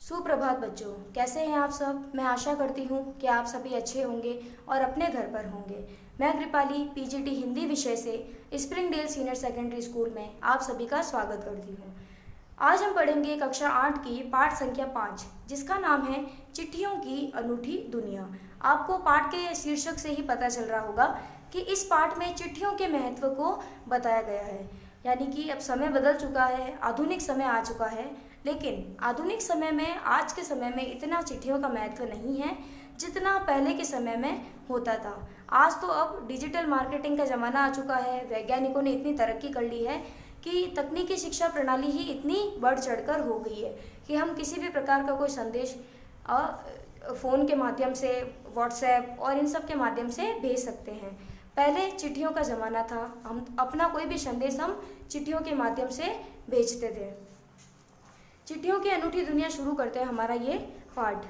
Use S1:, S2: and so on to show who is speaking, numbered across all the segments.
S1: सुप्रभात बच्चों, कैसे हैं आप सब। मैं आशा करती हूँ कि आप सभी अच्छे होंगे और अपने घर पर होंगे। मैं कृपाली पीजीटी हिंदी विषय से स्प्रिंगडेल सीनियर सेकेंडरी स्कूल में आप सभी का स्वागत करती हूँ। आज हम पढ़ेंगे कक्षा 8 की पाठ संख्या 5, जिसका नाम है चिट्ठियों की अनूठी दुनिया। आपको पाठ के शीर्षक से ही पता चल रहा होगा कि इस पाठ में चिट्ठियों के महत्व को बताया गया है। यानी कि अब समय बदल चुका है, आधुनिक समय आ चुका है, लेकिन आधुनिक समय में आज के समय में इतना चिट्ठियों का महत्व नहीं है जितना पहले के समय में होता था। आज तो अब डिजिटल मार्केटिंग का ज़माना आ चुका है। वैज्ञानिकों ने इतनी तरक्की कर ली है कि तकनीकी शिक्षा प्रणाली ही इतनी बढ़ चढ़कर हो गई है कि हम किसी भी प्रकार का कोई संदेश फ़ोन के माध्यम से, व्हाट्सएप और इन सब के माध्यम से भेज सकते हैं। पहले चिट्ठियों का ज़माना था, हम अपना कोई भी संदेश हम चिट्ठियों के माध्यम से भेजते थे। चिट्ठियों की अनूठी दुनिया शुरू करते हैं हमारा ये पाठ।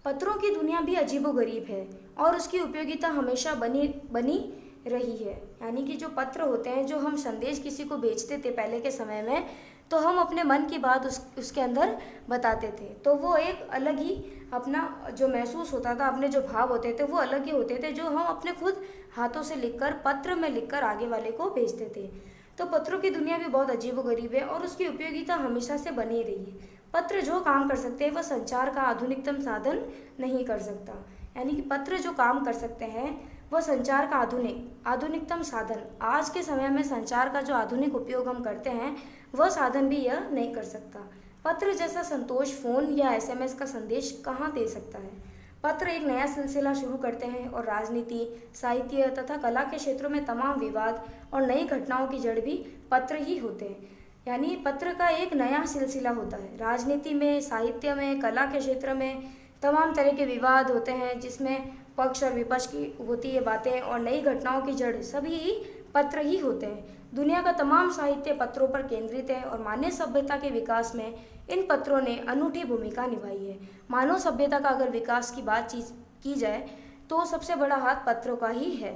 S1: पत्रों की दुनिया भी अजीबोगरीब है और उसकी उपयोगिता हमेशा बनी रही है। यानी कि जो पत्र होते हैं, जो हम संदेश किसी को भेजते थे पहले के समय में, तो हम अपने मन की बात उसके अंदर बताते थे। तो वो एक अलग ही अपना जो महसूस होता था, अपने जो भाव होते थे वो अलग ही होते थे, जो हम अपने खुद हाथों से लिखकर, पत्र में लिखकर आगे वाले को भेजते थे। तो पत्रों की दुनिया भी बहुत अजीबोगरीब है और उसकी उपयोगिता हमेशा से बनी रही है। पत्र जो काम कर सकते हैं वह संचार का आधुनिकतम साधन नहीं कर सकता। यानी कि पत्र जो काम कर सकते हैं वह संचार का आधुनिकतम साधन, आज के समय में संचार का जो आधुनिक उपयोग हम करते हैं वह साधन भी यह नहीं कर सकता। पत्र जैसा संतोष फोन या एसएमएस का संदेश कहाँ दे सकता है। पत्र एक नया सिलसिला शुरू करते हैं और राजनीति, साहित्य तथा कला के क्षेत्रों में तमाम विवाद और नई घटनाओं की जड़ भी पत्र ही होते हैं। यानी पत्र का एक नया सिलसिला होता है। राजनीति में, साहित्य में, कला के क्षेत्र में तमाम तरह के विवाद होते हैं, जिसमें पक्ष और विपक्ष की होती है बातें, और नई घटनाओं की जड़ सभी पत्र ही होते हैं। दुनिया का तमाम साहित्य पत्रों पर केंद्रित है और मानव सभ्यता के विकास में इन पत्रों ने अनूठी भूमिका निभाई है। मानव सभ्यता का अगर विकास की बातचीत की जाए तो सबसे बड़ा हाथ पत्रों का ही है।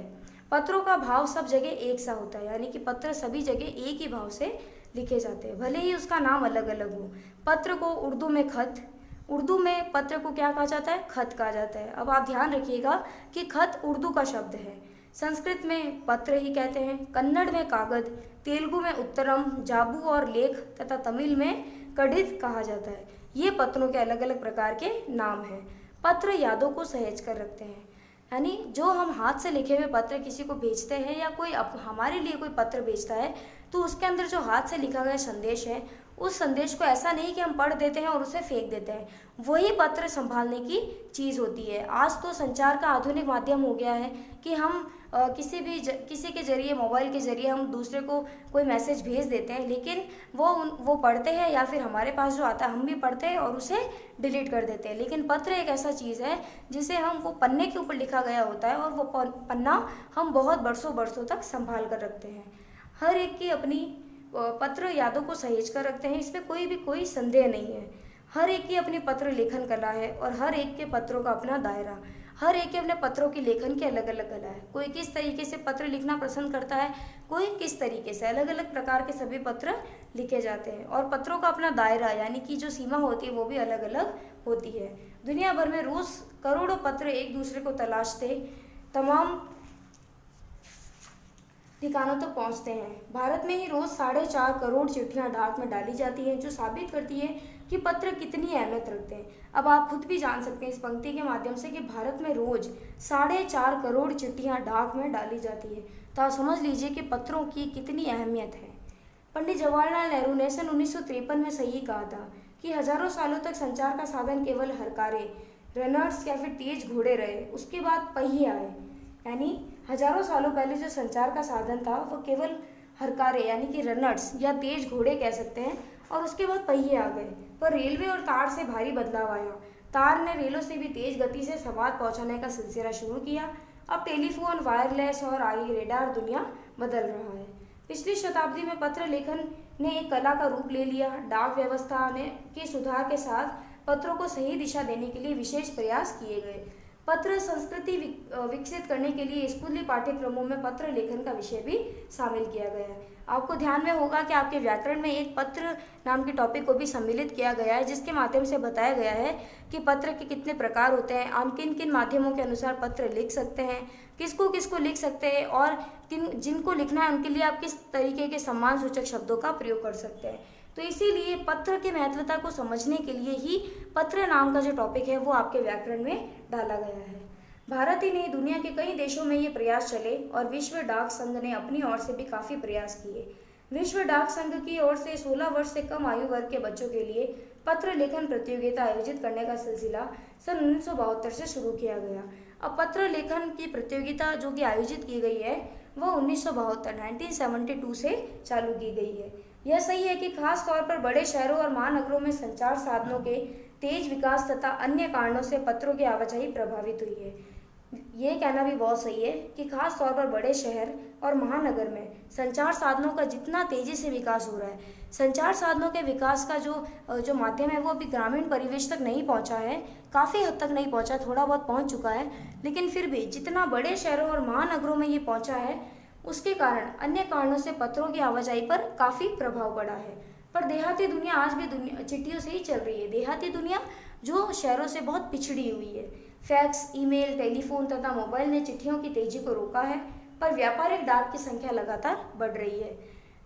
S1: पत्रों का भाव सब जगह एक सा होता है। यानी कि पत्र सभी जगह एक ही भाव से लिखे जाते हैं, भले ही उसका नाम अलग अलग हो। पत्र को उर्दू में खत, उर्दू में पत्र को क्या कहा जाता है? खत कहा जाता है। अब आप ध्यान रखिएगा कि खत उर्दू का शब्द है। संस्कृत में पत्र ही कहते हैं, कन्नड़ में कागज, तेलुगु में उत्तरम, जाबू और लेख तथा तमिल में कड़ित कहा जाता है। ये पत्रों के अलग अलग प्रकार के नाम हैं। पत्र यादों को सहेज कर रखते हैं। यानी जो हम हाथ से लिखे हुए पत्र किसी को भेजते हैं या कोई हमारे लिए कोई पत्र भेजता है, तो उसके अंदर जो हाथ से लिखा गया संदेश है, उस संदेश को ऐसा नहीं कि हम पढ़ देते हैं और उसे फेंक देते हैं, वही पत्र संभालने की चीज़ होती है। आज तो संचार का आधुनिक माध्यम हो गया है कि हम किसी के जरिए, मोबाइल के जरिए हम दूसरे को कोई मैसेज भेज देते हैं, लेकिन वो पढ़ते हैं या फिर हमारे पास जो आता है हम भी पढ़ते हैं और उसे डिलीट कर देते हैं। लेकिन पत्र एक ऐसा चीज़ है जिसे हम, वो पन्ने के ऊपर लिखा गया होता है और वो पन्ना हम बहुत बरसों बरसों तक संभाल कर रखते हैं। हर एक की अपनी पत्र यादों को सहेज कर रखते हैं, इसमें कोई संदेह नहीं है। हर एक की अपनी पत्र लेखन कला है और हर एक के पत्रों का अपना दायरा। हर एक के अपने पत्रों की लेखन की अलग अलग कला है। कोई किस तरीके से पत्र लिखना पसंद करता है, कोई किस तरीके से, अलग अलग प्रकार के सभी पत्र लिखे जाते हैं। और पत्रों का अपना दायरा, यानी कि जो सीमा होती है वो भी अलग अलग होती है। दुनिया भर में रोज करोड़ों पत्र एक दूसरे को तलाशते तमाम ठिकानों तक पहुंचते हैं। भारत में ही रोज 4.5 करोड़ चिट्ठियां डाक में डाली जाती हैं, जो साबित करती है कि पत्र कितनी अहमियत रखते हैं। अब आप खुद भी जान सकते हैं इस पंक्ति के माध्यम से कि भारत में रोज 4.5 करोड़ चिट्ठियां डाक में डाली जाती है। तो आप समझ लीजिए कि पत्रों की कितनी अहमियत है। पंडित जवाहरलाल नेहरू ने सन 1953 में सही कहा था कि हजारों सालों तक संचार का साधन केवल हरकारे, रनर्स या फिर तेज घोड़े रहे, उसके बाद पहिए आए। यानी हजारों सालों पहले जो संचार का साधन था वो केवल हरकारे, यानी कि रनर्स या तेज घोड़े कह सकते हैं, और उसके बाद पहिए आ गए। पर रेलवे और तार से भारी बदलाव आया। तार ने रेलों से भी तेज गति से संवाद पहुंचाने का सिलसिला शुरू किया। अब टेलीफोन, वायरलेस और आई रेडार दुनिया बदल रहा है। पिछली शताब्दी में पत्र लेखन ने एक कला का रूप ले लिया। डाक व्यवस्था के सुधार के साथ पत्रों को सही दिशा देने के लिए विशेष प्रयास किए गए। पत्र संस्कृति विकसित करने के लिए स्कूली पाठ्यक्रमों में पत्र लेखन का विषय भी शामिल किया गया है। आपको ध्यान में होगा कि आपके व्याकरण में एक पत्र नाम के टॉपिक को भी सम्मिलित किया गया है, जिसके माध्यम से बताया गया है कि पत्र के कितने प्रकार होते हैं, हम किन किन माध्यमों के अनुसार पत्र लिख सकते हैं, किसको किसको लिख सकते हैं, और किन जिनको लिखना है उनके लिए आप किस तरीके के सम्मान सूचक शब्दों का प्रयोग कर सकते हैं। तो इसीलिए पत्र की महत्वता को समझने के लिए ही पत्र नाम का जो टॉपिक है वो आपके व्याकरण में डाला गया है। भारत ही नहीं, दुनिया के कई देशों में ये प्रयास चले और विश्व डाक संघ ने अपनी ओर से भी काफ़ी प्रयास किए। विश्व डाक संघ की ओर से 16 वर्ष से कम आयु वर्ग के बच्चों के लिए पत्र लेखन प्रतियोगिता आयोजित करने का सिलसिला सन 1972 से शुरू किया गया। अब पत्र लेखन की प्रतियोगिता जो कि आयोजित की गई है वो 1972 से चालू की गई है। यह सही है कि खास तौर पर बड़े शहरों और महानगरों में संचार साधनों के तेज विकास तथा अन्य कारणों से पत्रों की आवाजाही प्रभावित हुई है। ये कहना भी बहुत सही है कि खास तौर पर बड़े शहर और महानगर में संचार साधनों का जितना तेजी से विकास हो रहा है, संचार साधनों के विकास का जो माध्यम है वो अभी ग्रामीण परिवेश तक नहीं पहुंचा है, काफ़ी हद तक नहीं पहुंचा, थोड़ा बहुत पहुंच चुका है, लेकिन फिर भी जितना बड़े शहरों और महानगरों में ये पहुंचा है उसके कारण अन्य कारणों से पत्रों की आवाजाही पर काफ़ी प्रभाव पड़ा है। पर देहाती दुनिया आज भी चिट्ठियों से ही चल रही है। देहाती दुनिया जो शहरों से बहुत पिछड़ी हुई है। फैक्स, ईमेल, टेलीफोन तथा मोबाइल ने चिट्ठियों की तेजी को रोका है, पर व्यापारिक डाक की संख्या लगातार बढ़ रही है।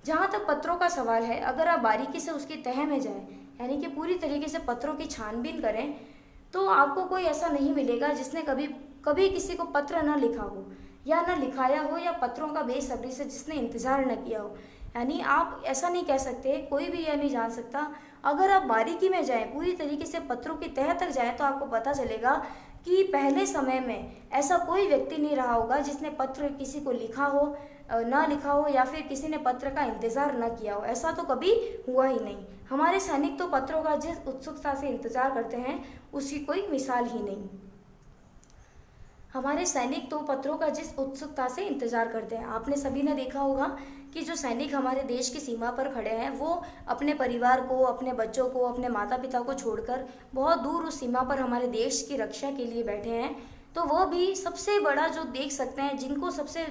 S1: जहाँ तक पत्रों का सवाल है, अगर आप बारीकी से उसकी तह में जाएं, यानी कि पूरी तरीके से पत्रों की छानबीन करें, तो आपको कोई ऐसा नहीं मिलेगा जिसने कभी कभी किसी को पत्र न लिखा हो या न लिखाया हो, या पत्रों का बेसब्री से जिसने इंतजार न किया हो। यानी आप ऐसा नहीं कह सकते, कोई भी यह नहीं जान सकता। अगर आप बारीकी में जाएं, पूरी तरीके से पत्रों की तह तक जाएं, तो आपको पता चलेगा कि पहले समय में ऐसा कोई व्यक्ति नहीं रहा होगा जिसने पत्र किसी को लिखा हो, ना लिखा हो, या फिर किसी ने पत्र का इंतज़ार न किया हो। ऐसा तो कभी हुआ ही नहीं। हमारे सैनिक तो पत्रों का जिस उत्सुकता से इंतजार करते हैं उसकी कोई मिसाल ही नहीं। हमारे सैनिक तो पत्रों का जिस उत्सुकता से इंतजार करते हैं, आपने सभी ने देखा होगा कि जो सैनिक हमारे देश की सीमा पर खड़े हैं वो अपने परिवार को, अपने बच्चों को, अपने माता पिता को छोड़कर बहुत दूर उस सीमा पर हमारे देश की रक्षा के लिए बैठे हैं। तो वो भी सबसे बड़ा जो देख सकते हैं, जिनको सबसे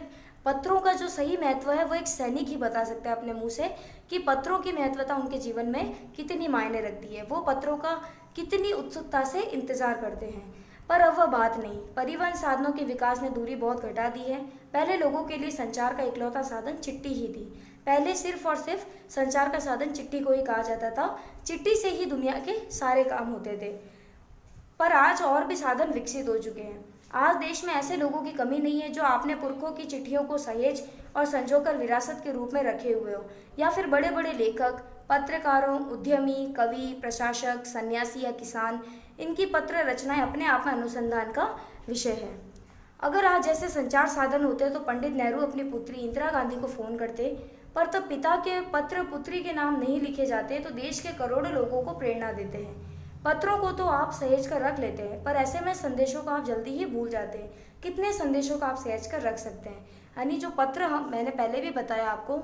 S1: पत्रों का जो सही महत्व है वो एक सैनिक ही बता सकता है अपने मुंह से कि पत्रों की महत्वता उनके जीवन में कितनी मायने रखती है, वो पत्रों का कितनी उत्सुकता से इंतजार करते हैं। पर अब वह बात नहीं। परिवहन साधनों के विकास ने दूरी बहुत घटा दी है। पहले लोगों के लिए संचार का इकलौता साधन चिट्ठी ही थी। पहले सिर्फ और सिर्फ संचार का साधन चिट्ठी को ही कहा जाता था। चिट्ठी से ही दुनिया के सारे काम होते थे। पर आज और भी साधन विकसित हो चुके हैं। आज देश में ऐसे लोगों की कमी नहीं है जो अपने पुरखों की चिट्ठियों को सहेज और संजोकर विरासत के रूप में रखे हुए हो, या फिर बड़े बड़े लेखक, पत्रकारों, उद्यमी, कवि, प्रशासक, सन्यासी या किसान, इनकी पत्र रचनाएं अपने आप में अनुसंधान का विषय है। अगर आज जैसे संचार साधन होते तो पंडित नेहरू अपनी पुत्री इंदिरा गांधी को फोन करते, पर तब पिता के पत्र पुत्री के नाम नहीं लिखे जाते तो देश के करोड़ों लोगों को प्रेरणा देते हैं। पत्रों को तो आप सहेज कर रख लेते हैं, पर ऐसे में संदेशों को आप जल्दी ही भूल जाते हैं। कितने संदेशों को आप सहेज कर रख सकते हैं? यानी जो पत्र मैंने पहले भी बताया आपको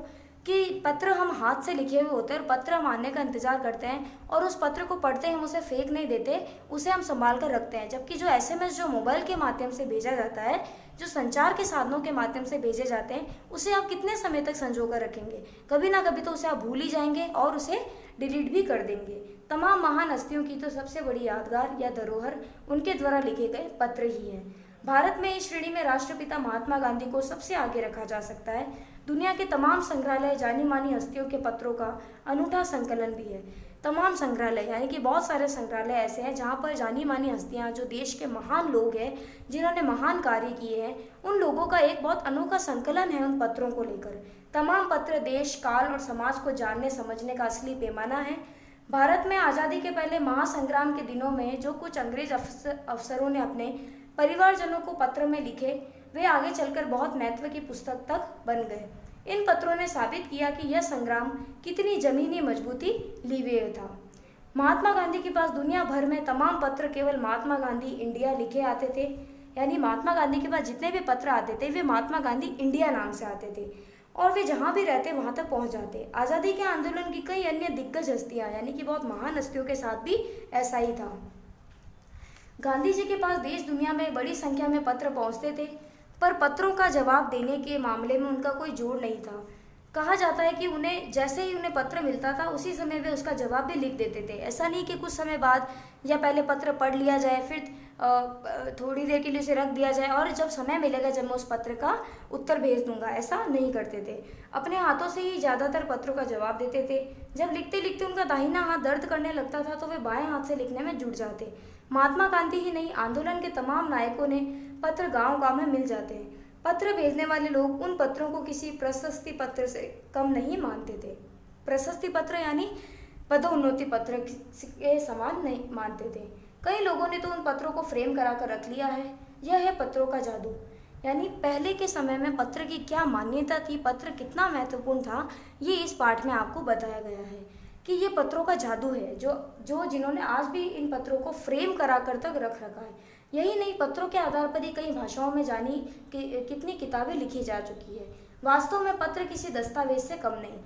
S1: कि पत्र हम हाथ से लिखे हुए होते हैं और पत्र हम आने का इंतजार करते हैं, और उस पत्र को पढ़ते हैं, हम उसे फेंक नहीं देते, उसे हम संभाल कर रखते हैं। जबकि जो एसएमएस जो मोबाइल के माध्यम से भेजा जाता है, जो संचार के साधनों के माध्यम से भेजे जाते हैं, उसे आप कितने समय तक संजो कर रखेंगे? कभी ना कभी तो उसे आप भूल ही जाएंगे और उसे डिलीट भी कर देंगे। तमाम महान हस्तियों की तो सबसे बड़ी यादगार या धरोहर उनके द्वारा लिखे गए पत्र ही है। भारत में इस श्रेणी में राष्ट्रपिता महात्मा गांधी को सबसे आगे रखा जा सकता है। दुनिया के तमाम संग्रहालय जानी मानी हस्तियों के पत्रों का अनूठा संकलन भी है। तमाम संग्रहालय यानी कि बहुत सारे संग्रहालय ऐसे हैं जहाँ पर जानी मानी हस्तियाँ, जो देश के महान लोग हैं, जिन्होंने महान कार्य किए हैं, उन लोगों का एक बहुत अनोखा संकलन है उन पत्रों को लेकर। तमाम पत्र देश, काल और समाज को जानने समझने का असली पैमाना है। भारत में आज़ादी के पहले महासंग्राम के दिनों में जो कुछ अंग्रेज अफसरों ने अपने परिवारजनों को पत्र में लिखे, वे आगे चलकर बहुत महत्व की पुस्तक तक बन गए। इन पत्रों ने साबित किया कि यह संग्राम कितनी जमीनी मजबूती लिए हुए था। महात्मा गांधी के पास दुनिया भर में तमाम पत्र केवल महात्मा गांधी इंडिया लिखे आते थे। यानी महात्मा गांधी के पास जितने भी पत्र आते थे वे महात्मा गांधी इंडिया नाम से आते थे, और वे जहाँ भी रहते वहाँ तक पहुँच जाते। आज़ादी के आंदोलन की कई अन्य दिग्गज हस्तियाँ यानी कि बहुत महान हस्तियों के साथ भी ऐसा ही था। गांधी जी के पास देश दुनिया में बड़ी संख्या में पत्र पहुंचते थे, पर पत्रों का जवाब देने के मामले में उनका कोई जोर नहीं था। कहा जाता है कि उन्हें जैसे ही उन्हें पत्र मिलता था उसी समय वे उसका जवाब भी लिख देते थे। ऐसा नहीं कि कुछ समय बाद या पहले पत्र पढ़ लिया जाए, फिर थोड़ी देर के लिए उसे रख दिया जाए और जब समय मिलेगा जब मैं उस पत्र का उत्तर भेज दूंगा, ऐसा नहीं करते थे। अपने हाथों से ही ज़्यादातर पत्रों का जवाब देते थे। जब लिखते लिखते उनका दाहिना हाथ दर्द करने लगता था तो वे बाएं हाथ से लिखने में जुट जाते। महात्मा गांधी ही नहीं, आंदोलन के तमाम नायकों ने पत्र गांव गांव में मिल जाते हैं। पत्र भेजने वाले लोग उन पत्रों को किसी प्रशस्ति पत्र से कम नहीं मानते थे। प्रशस्ति पत्र यानी पदोन्नति पत्र के समान नहीं मानते थे। कई लोगों ने तो उन पत्रों को फ्रेम करा कर रख लिया है। यह है पत्रों का जादू। यानी पहले के समय में पत्र की क्या मान्यता थी, पत्र कितना महत्वपूर्ण था, ये इस पाठ में आपको बताया गया है कि ये पत्रों का जादू है जो जिन्होंने आज भी इन पत्रों को फ्रेम करा कर तक रख रखा है। यही नहीं, पत्रों के आधार पर ही कई भाषाओं में जानी कितनी किताबें लिखी जा चुकी है। वास्तव में पत्र किसी दस्तावेज से कम नहीं।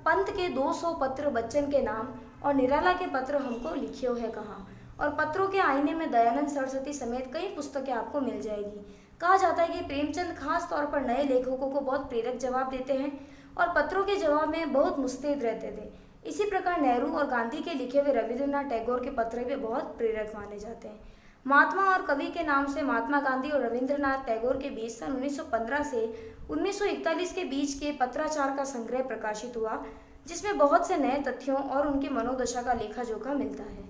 S1: पंत के 200 पत्र बच्चन के नाम और निराला के पत्र हमको लिखियो है कहाँ, और पत्रों के आईने में दयानंद सरस्वती समेत कई पुस्तकें आपको मिल जाएगी। कहा जाता है कि प्रेमचंद खास तौर पर नए लेखकों को बहुत प्रेरक जवाब देते हैं और पत्रों के जवाब में बहुत मुस्तैद रहते थे। इसी प्रकार नेहरू और गांधी के लिखे हुए रविंद्रनाथ टैगोर के पत्र भी बहुत प्रेरक माने जाते हैं। महात्मा और कवि के नाम से महात्मा गांधी और रविंद्रनाथ टैगोर के बीच सन 1915 से 1941 के बीच के पत्राचार का संग्रह प्रकाशित हुआ, जिसमें बहुत से नए तथ्यों और उनकी मनोदशा का लेखा जोखा मिलता है।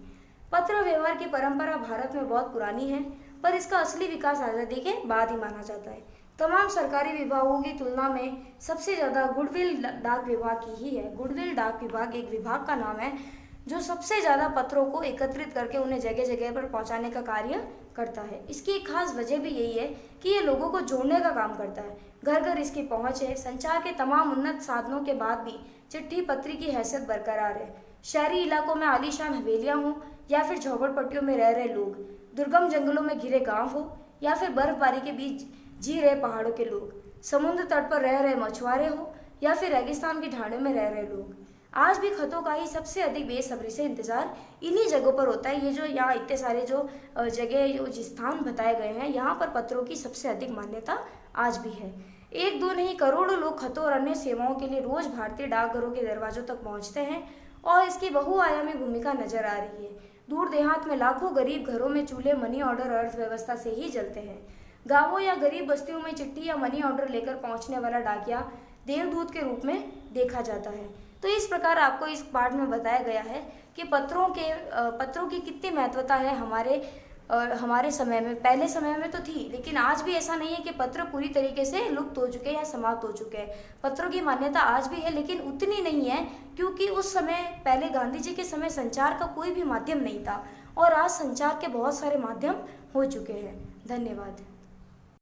S1: पत्र व्यवहार की परंपरा भारत में बहुत पुरानी है, पर इसका असली विकास आज़ादी के बाद ही माना जाता है। तमाम सरकारी विभागों की तुलना में सबसे ज़्यादा गुडविल डाक विभाग की ही है। गुडविल डाक विभाग एक विभाग का नाम है जो सबसे ज़्यादा पत्रों को एकत्रित करके उन्हें जगह जगह पर पहुंचाने का कार्य करता है। इसकी एक खास वजह भी यही है कि ये लोगों को जोड़ने का काम करता है। घर घर इसकी पहुंच है। संचार के तमाम उन्नत साधनों के बाद भी चिट्ठी पत्री की हैसियत बरकरार है। शहरी इलाकों में आलीशान हवेलियाँ हों या फिर झोपड़पट्टियों में रह रहे लोग, दुर्गम जंगलों में घिरे गाँव हो या फिर बर्फबारी के बीच जी रहे पहाड़ों के लोग, समुद्र तट पर रह रहे मछुआरे हो या फिर रेगिस्तान की ढाणियों में रह रहे लोग, आज भी खतों का ही सबसे अधिक बेसब्री से इंतजार इन्हीं जगहों पर होता है। ये जो यहाँ इतने सारे जो जगह जो स्थान बताए गए हैं, यहाँ पर पत्रों की सबसे अधिक मान्यता आज भी है। एक दो नहीं, करोड़ों लोग खतों और अन्य सेवाओं के लिए रोज भारतीय डाकघरों के दरवाजों तक पहुँचते हैं और इसकी बहुआयामी भूमिका नजर आ रही है। दूर देहात में लाखों गरीब घरों में चूल्हे मनी ऑर्डर अर्थव्यवस्था से ही जलते हैं। गांवों या गरीब बस्तियों में चिट्ठी या मनी ऑर्डर लेकर पहुंचने वाला डाकिया देवदूत के रूप में देखा जाता है। तो इस प्रकार आपको इस पाठ में बताया गया है कि पत्रों की कितनी महत्वता है हमारे समय में। पहले समय में तो थी, लेकिन आज भी ऐसा नहीं है कि पत्र पूरी तरीके से लुप्त हो चुके हैं या समाप्त हो चुके हैं। पत्रों की मान्यता आज भी है, लेकिन उतनी नहीं है, क्योंकि उस समय पहले गांधी जी के समय संचार का कोई भी माध्यम नहीं था और आज संचार के बहुत सारे माध्यम हो चुके हैं। धन्यवाद।